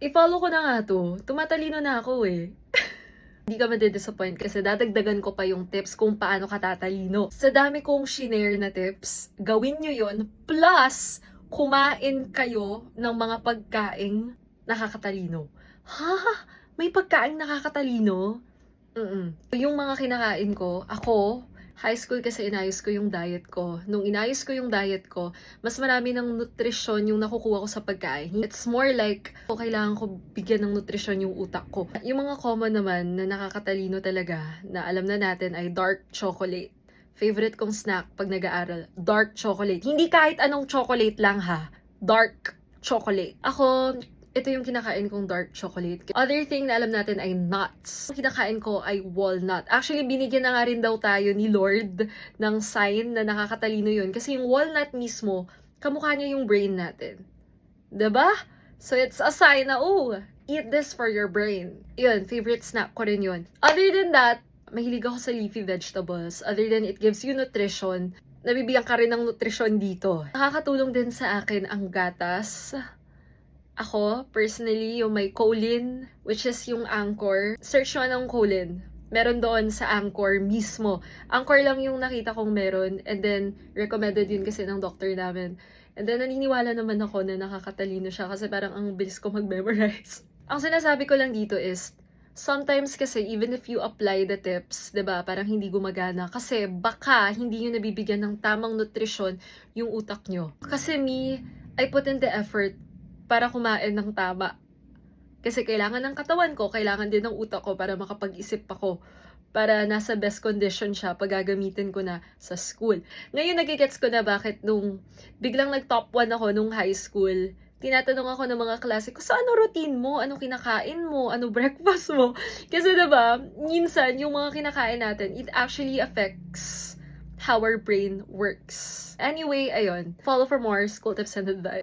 I-follow ko na nga 'to. Tumatalino na ako eh. Hindi ka madi-disappoint kasi dadagdagan ko pa yung tips kung paano ka tatalino. Sa dami kong shinare na tips, gawin nyo yun. Plus, kumain kayo ng mga pagkaing nakakatalino. Ha? May pagkaing nakakatalino? Yung mga kinakain ko, ako, high school kasi inayos ko yung diet ko. Nung inayos ko yung diet ko, mas marami ng nutrisyon yung nakukuha ko sa pagkain. It's more like, kailangan ko bigyan ng nutrisyon yung utak ko. Yung mga common naman na nakakatalino talaga, na alam na natin ay dark chocolate. Favorite kong snack pag nag-aaral, dark chocolate. Hindi kahit anong chocolate lang ha, dark chocolate. Ako, ito yung kinakain kong dark chocolate. Other thing na alam natin ay nuts. Yung kinakain ko ay walnut. Actually, binigyan na nga rin daw tayo ni Lord ng sign na nakakatalino yun. Kasi yung walnut mismo, kamukha niya yung brain natin. 'Di ba? So, it's a sign na, oh, eat this for your brain. Yun, favorite snack ko rin yun. Other than that, mahilig ako sa leafy vegetables. Other than it gives you nutrition, nabibigyan ka rin ng nutrition dito. Nakakatulong din sa akin ang gatas. Ako, personally, yung may choline, which is yung Anchor. Search mo ng choline. Meron doon sa Anchor mismo. Anchor lang yung nakita kong meron. And then, recommended yun kasi ng doctor namin. And then, naniniwala naman ako na nakakatalino siya kasi parang ang bilis ko mag-memorize. Ang sinasabi ko lang dito is, sometimes kasi even if you apply the tips, 'di ba, parang hindi gumagana kasi baka hindi niyo nabibigyan ng tamang nutrisyon yung utak nyo. Kasi I put in the effort para kumain ng tama. Kasi kailangan ng katawan ko, kailangan din ng utak ko para makapag-isip ako. Para nasa best condition siya pag gagamitin ko na sa school. Ngayon nagigets ko na bakit nung biglang nag-top 1 ako nung high school, tinatanong ako ng mga klase ko, so ano routine mo? Anong kinakain mo? Ano breakfast mo? Kasi diba, minsan yung mga kinakain natin, it actually affects how our brain works. Anyway, ayun. Follow for more school tips and advice.